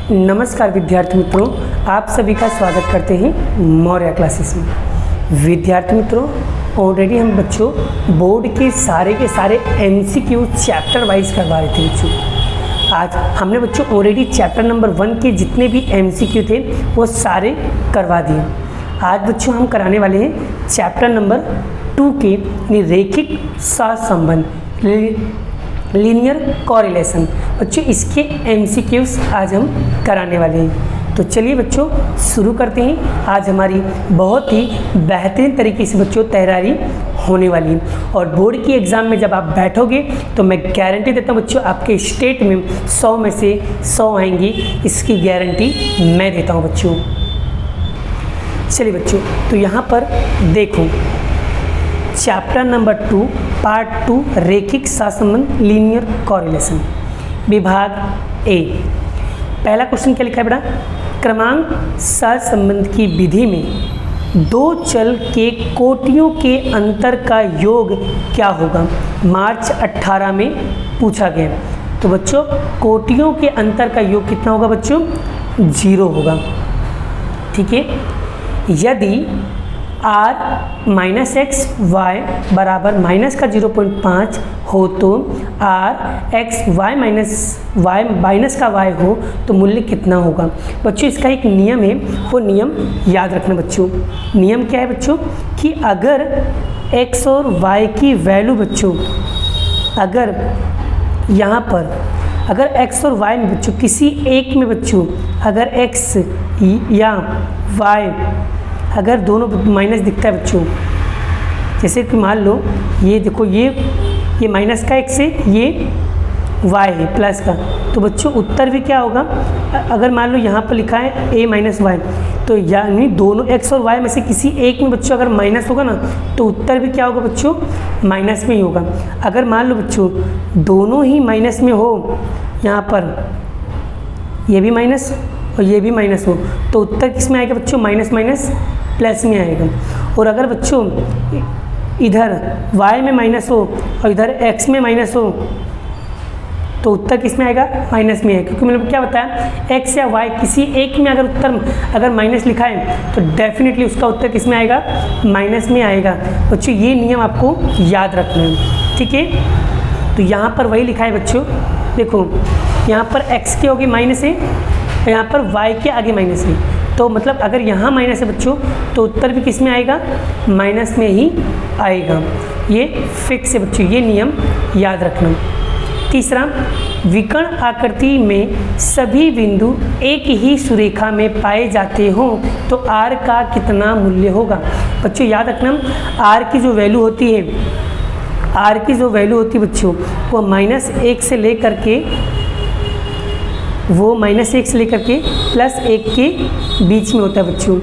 नमस्कार विद्यार्थी मित्रों, आप सभी का स्वागत करते हैं मौर्य क्लासेस में। विद्यार्थी मित्रों, ऑलरेडी हम बच्चों बोर्ड के सारे एमसीक्यू चैप्टर वाइज करवा रहे थे बच्चों। आज हमने बच्चों ऑलरेडी चैप्टर नंबर 1 के जितने भी एमसीक्यू थे वो सारे करवा दिए। आज बच्चों हम कराने वाले हैं चैप्टर नंबर 2 के यानी रैखिक सहसंबंध, लीनियर कोरिलेशन। बच्चों इसके एमसीक्यूज आज हम कराने वाले हैं। तो चलिए बच्चों शुरू करते हैं। आज हमारी बहुत ही बेहतरीन तरीके से बच्चों तैयारी होने वाली है और बोर्ड की एग्ज़ाम में जब आप बैठोगे तो मैं गारंटी देता हूँ बच्चों आपके स्टेट में 100 में से 100 आएंगी, इसकी गारंटी मैं देता हूँ बच्चों। चलिए बच्चों, तो यहाँ पर देखो चैप्टर नंबर 2 पार्ट 2 रैखिक सहसंबंध लीनियर कोरिलेशन, विभाग ए। पहला क्वेश्चन क्या लिखा है बेटा? क्रमांक सहसंबंध की विधि में दो चल के कोटियों के अंतर का योग क्या होगा? मार्च 18 में पूछा गया। तो बच्चों कोटियों के अंतर का योग कितना होगा बच्चों? 0 होगा। ठीक है। यदि r माइनस एक्स वाई बराबर माइनस का 0.5 हो तो r एक्स वाई माइनस का y हो तो मूल्य कितना होगा? बच्चों इसका एक नियम है, वो नियम याद रखना बच्चों। नियम क्या है बच्चों कि अगर x और y की वैल्यू बच्चों अगर यहाँ पर अगर x और y में बच्चों किसी एक में बच्चों अगर x या y अगर दोनों माइनस दिखता है बच्चों, जैसे कि मान लो ये देखो ये माइनस का x है, ये y है प्लस का, तो बच्चों उत्तर भी क्या होगा? अगर मान लो यहाँ पर लिखा है a माइनस वाई, तो यानी दोनों x और y में से किसी एक में बच्चों अगर माइनस होगा ना तो उत्तर भी क्या होगा बच्चों? माइनस में ही होगा। अगर मान लो बच्चों दोनों ही माइनस में हो, यहाँ पर ये भी माइनस और ये भी माइनस हो, तो उत्तर किस में आएगा बच्चों? माइनस माइनस प्लस में आएगा। और अगर बच्चों इधर y में माइनस हो और इधर x में माइनस हो तो उत्तर किस में आएगा? माइनस में आएगा। क्योंकि मैंने क्या बताया, x या y किसी एक में अगर उत्तर अगर माइनस लिखा है तो डेफिनेटली उसका उत्तर किस में आएगा? माइनस में आएगा। बच्चों ये नियम आपको याद रखना है। ठीक है। तो यहाँ पर वही लिखा है बच्चों, देखो यहाँ पर x के होगी माइनस है और यहाँ पर y के आगे माइनस है, तो मतलब अगर यहाँ माइनस है बच्चों तो उत्तर भी किस में आएगा? माइनस में ही आएगा। ये फिक्स है बच्चों, ये नियम याद रखना। तीसरा, विकर्ण आकृति में सभी बिंदु एक ही सुरेखा में पाए जाते हों तो r का कितना मूल्य होगा? बच्चों याद रखना, r की जो वैल्यू होती है बच्चों वो -1 से लेकर के +1 के बीच में होता है बच्चों।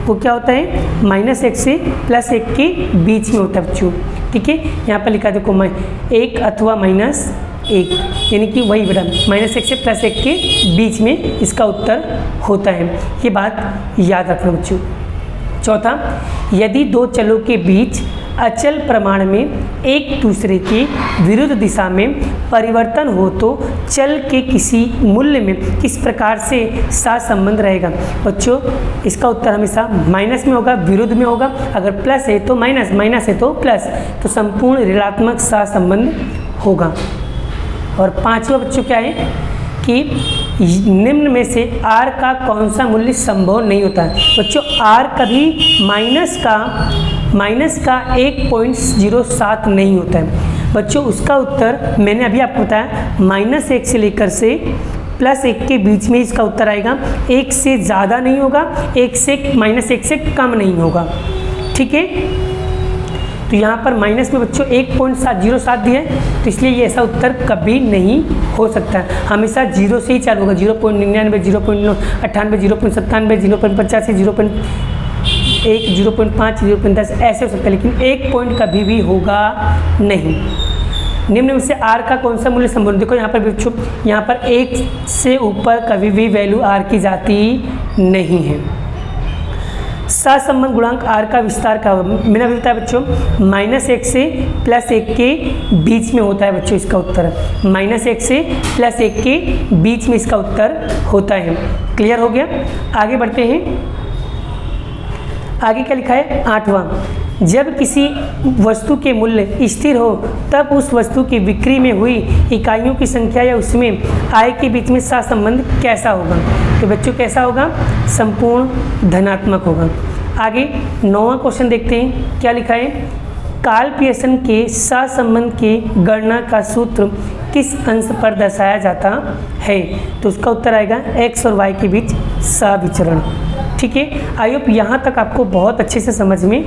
वो क्या होता है? -1 से +1 के बीच में होता है बच्चों। ठीक है। यहाँ पर लिखा देखो 1 अथवा -1, यानी कि वही बेटा -1 से +1 के बीच में इसका उत्तर होता है। ये बात याद रखना बच्चों। चौथा, यदि दो चलों के बीच अचल प्रमाण में एक दूसरे के विरुद्ध दिशा में परिवर्तन हो तो चल के किसी मूल्य में किस प्रकार से सहसंबंध रहेगा? बच्चों इसका उत्तर हमेशा माइनस में होगा, विरुद्ध में होगा। अगर प्लस है तो माइनस, माइनस है तो प्लस, तो संपूर्ण ऋणात्मक सहसंबंध होगा। और पांचवा बच्चों क्या है कि निम्न में से r का कौन सा मूल्य संभव नहीं होता है? बच्चों r कभी माइनस का 1.07 नहीं होता है बच्चों। उसका उत्तर मैंने अभी आपको बताया -1 से लेकर से +1 के बीच में इसका उत्तर आएगा। 1 से ज़्यादा नहीं होगा, -1 से कम नहीं होगा। ठीक है। तो यहाँ पर माइनस में बच्चों 1.07 दिया है, तो इसलिए ये ऐसा उत्तर कभी नहीं हो सकता है। हमेशा 0 से ही चालू होगा। 0.99, 0.98, 0.97, 0.85, 0.1, 0.5, 0.10 ऐसे हो सकता है, लेकिन 1 पॉइंट कभी भी होगा नहीं। निम्न में से r का कौन सा मूल्य संभव? देखो यहाँ पर बच्चों यहाँ पर 1 से ऊपर कभी भी वैल्यू r की जाती नहीं है। सहसंबंध गुणांक आर का विस्तार क्या होगा? मैंने अभी बताया बच्चों -1 से +1 के बीच में होता है बच्चों इसका उत्तर। -1 से +1 के बीच में इसका उत्तर होता है। क्लियर हो गया? आगे बढ़ते हैं। आगे क्या लिखा है? 8वां, जब किसी वस्तु के मूल्य स्थिर हो तब उस वस्तु की बिक्री में हुई इकाइयों की संख्या या उसमें आय के बीच में सहसंबंध कैसा होगा? तो बच्चों कैसा होगा? संपूर्ण धनात्मक होगा। आगे 9वां क्वेश्चन देखते हैं, क्या लिखा है? कार्ल पियर्सन के सहसंबंध की गणना का सूत्र किस अंश पर दर्शाया जाता है? तो उसका उत्तर आएगा x और y के बीच सहविचरण। ठीक है, आई होप यहाँ तक आपको बहुत अच्छे से समझ में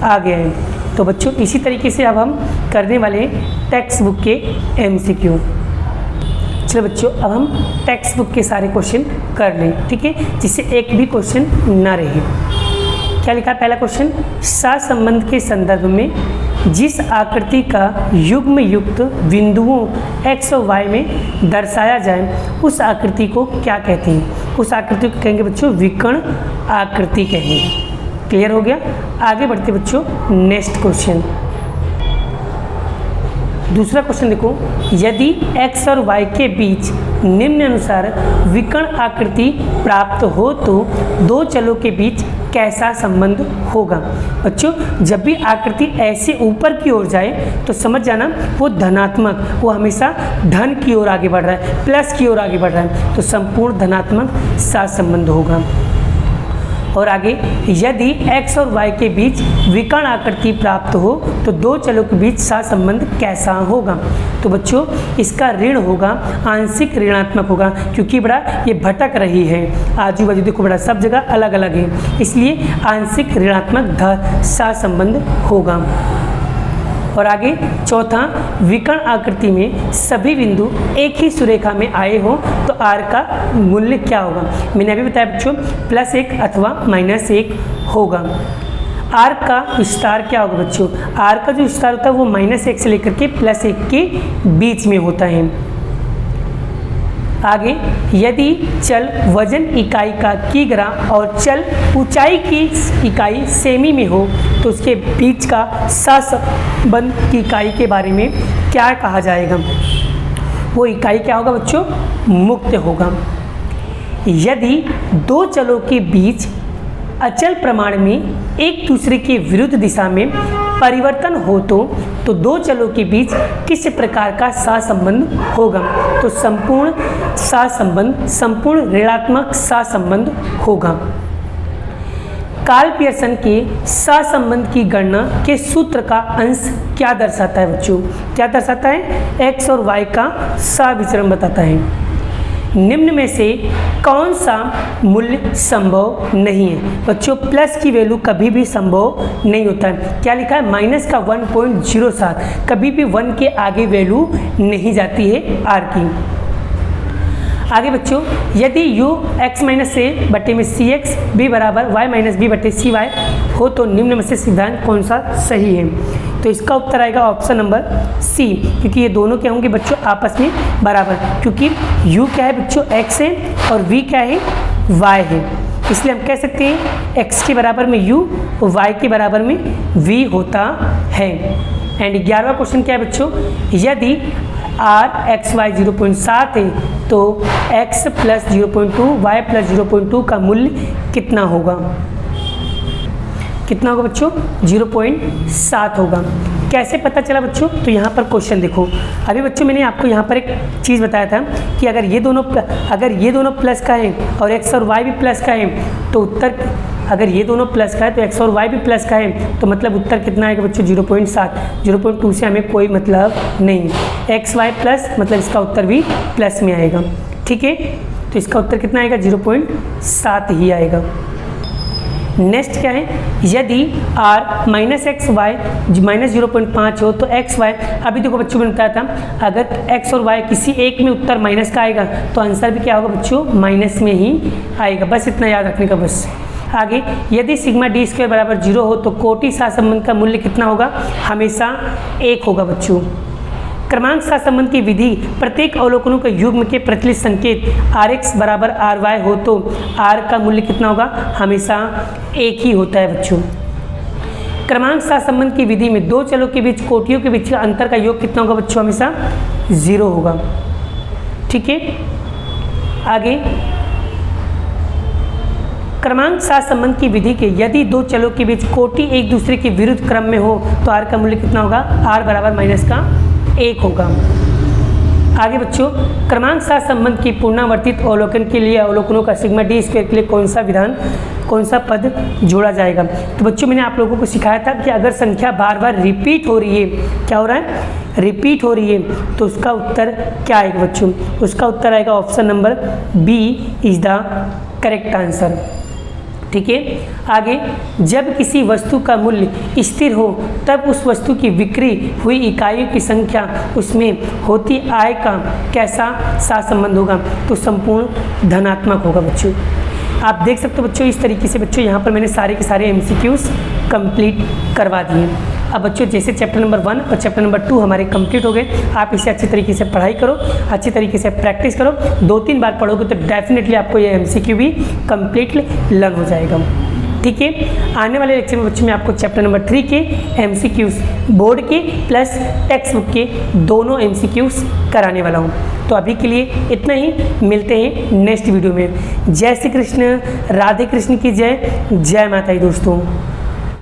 आ गया है। तो बच्चों इसी तरीके से अब हम करने वाले हैं टेक्स्ट बुक के MCQ। चलो बच्चों अब हम टेक्स्ट बुक के सारे क्वेश्चन कर लें, ठीक है, जिससे एक भी क्वेश्चन ना रहे। क्या लिखा है? पहला क्वेश्चन, सहसंबंध के संदर्भ में जिस आकृति का युग्म युक्त बिंदुओं x और y में दर्शाया जाए उस आकृति को क्या कहते हैं? उस आकृति को कहेंगे बच्चों विकर्ण आकृति कहेंगे। क्लियर हो गया? आगे बढ़ते बच्चों नेक्स्ट क्वेश्चन। दूसरा क्वेश्चन देखो, यदि x और y के बीच निम्न अनुसार विकर्ण आकृति प्राप्त हो तो दो चलों के बीच कैसा संबंध होगा? बच्चों जब भी आकृति ऐसे ऊपर की ओर जाए तो समझ जाना वो धनात्मक, वो हमेशा धन की ओर आगे बढ़ रहा है, प्लस की ओर आगे बढ़ रहा है, तो संपूर्ण धनात्मक सहसंबंध होगा। और आगे, यदि x और y के बीच विकर्ण आकृति प्राप्त हो तो दो चलों के बीच सहसंबंध कैसा होगा? तो बच्चों इसका ऋण होगा, आंशिक ऋणात्मक होगा, क्योंकि बड़ा ये भटक रही है, आजू बाजू देखो बड़ा सब जगह अलग अलग है, इसलिए आंशिक ऋणात्मक सहसंबंध होगा। और आगे चौथा, विकर्ण आकृति में सभी बिंदु एक ही सुरेखा में आए हो तो r का मूल्य क्या होगा? मैंने अभी बताया बच्चों +1 अथवा -1 होगा। r का विस्तार क्या होगा बच्चों? r का जो विस्तार होता है वो -1 से लेकर के +1 के बीच में होता है। आगे, यदि चल वजन इकाई का किग्रा और चल ऊंचाई की इकाई सेमी में हो तो उसके बीच का सहसंबंध की इकाई के बारे में क्या कहा जाएगा? वो इकाई क्या होगा बच्चों? मुक्त होगा। यदि दो चलों के बीच अचल प्रमाण में एक दूसरे के विरुद्ध दिशा में परिवर्तन हो तो दो चलों के बीच किस प्रकार का सहसंबंध होगा? तो संपूर्ण सहसंबंध, संपूर्ण ऋणात्मक सहसंबंध होगा। कार्ल पियर्सन के सहसंबंध की गणना के सूत्र का अंश क्या दर्शाता है बच्चों? क्या दर्शाता है? x और y का सहविचरण बताता है। निम्न में से कौन सा मूल्य संभव नहीं है? बच्चों प्लस की वैल्यू कभी भी संभव नहीं होता है। क्या लिखा है? माइनस का 1.07, कभी भी 1 के आगे वैल्यू नहीं जाती है r की। आगे बच्चों, यदि u x माइनस ए बटे में सी एक्स बी बराबर y माइनस बी बटे सी वाई हो तो निम्न में से सिद्धांत कौन सा सही है? तो इसका उत्तर आएगा ऑप्शन नंबर सी, क्योंकि ये दोनों क्या होंगे बच्चों? आपस में बराबर, क्योंकि u क्या है बच्चों? x है और v क्या है? y है, इसलिए हम कह सकते हैं x के बराबर में u और y के बराबर में v होता है। एंड 11वां क्वेश्चन क्या है बच्चों? यदि r x y 0.7 है तो x प्लस 0.2 y प्लस 0.2 का मूल्य कितना होगा? कितना होगा बच्चों? 0.7 होगा। कैसे पता चला बच्चों? तो यहाँ पर क्वेश्चन देखो, अभी बच्चों मैंने आपको यहाँ पर एक चीज़ बताया था कि अगर ये दोनों प्लस का है और x और y भी प्लस का है तो उत्तर, अगर ये दोनों प्लस का है तो x और y भी प्लस का है तो मतलब उत्तर कितना आएगा बच्चों? 0.7। 0.2 से हमें कोई मतलब नहीं, x y प्लस मतलब इसका उत्तर भी प्लस में आएगा। ठीक है, तो इसका उत्तर कितना आएगा? 0.7 ही आएगा। नेक्स्ट क्या है? यदि r minus x y minus 0.5 हो तो एक्स वाई, अभी देखो बच्चों मैंने बताया था अगर x और y किसी एक में उत्तर माइनस का आएगा तो आंसर भी क्या होगा बच्चों? माइनस में ही आएगा। बस इतना याद रखने का बस। आगे, यदि सिग्मा डी स्क्वायर बराबर 0 हो तो कोटि सहसंबंध का मूल्य कितना होगा? हमेशा 1 होगा बच्चों। क्रमांक सहसंबंध की विधि प्रत्येक अवलोकनों के युग्म के प्रचलित संकेत Rx बराबर Ry हो तो R का मूल्य कितना होगा, हमेशा एक ही होता है बच्चों। क्रमांक सहसंबंध की विधि में दो चलों के बीच कोटियों के बीच का अंतर का योग कितना होगा बच्चों, हमेशा 0 होगा। ठीक है, आगे क्रमांक सहसंबंध की विधि के यदि दो चलों के बीच कोटि एक दूसरे के विरुद्ध क्रम में हो तो R का मूल्य कितना होगा, R बराबर माइनस का 1 होगा। आगे बच्चों, क्रमांक सहसंबंध की पुनरावर्तित अवलोकन के लिए अवलोकनों का सिग्मा डी स्क्वायर के लिए कौन सा पद जोड़ा जाएगा। तो बच्चों मैंने आप लोगों को सिखाया था कि अगर संख्या बार बार रिपीट हो रही है, क्या हो रहा है, रिपीट हो रही है, तो उसका उत्तर क्या आएगा बच्चों, उसका उत्तर आएगा option number B is the correct answer. ठीक है, आगे जब किसी वस्तु का मूल्य स्थिर हो तब उस वस्तु की बिक्री हुई इकाइयों की संख्या उसमें होती आय का कैसा सहसंबंध होगा, तो संपूर्ण धनात्मक होगा बच्चों। आप देख सकते हो बच्चों, इस तरीके से बच्चों यहाँ पर मैंने सारे के सारे MCQs कंप्लीट करवा दिए। अब बच्चों जैसे चैप्टर नंबर 1 और चैप्टर नंबर 2 हमारे कंप्लीट हो गए, आप इसे अच्छी तरीके से पढ़ाई करो, अच्छी तरीके से प्रैक्टिस करो, 2-3 बार पढ़ोगे तो डेफिनेटली आपको ये MCQ भी कंप्लीट लर्न हो जाएगा। ठीक है, आने वाले लेक्चर में बच्चों मैं आपको चैप्टर नंबर 3 के MCQs बोर्ड के प्लस टेक्स्ट बुक के दोनों MCQs कराने वाला हूँ। तो अभी के लिए इतना ही, मिलते हैं नेक्स्ट वीडियो में। जय श्री कृष्ण, राधे कृष्ण की जय, जय माता दी दोस्तों।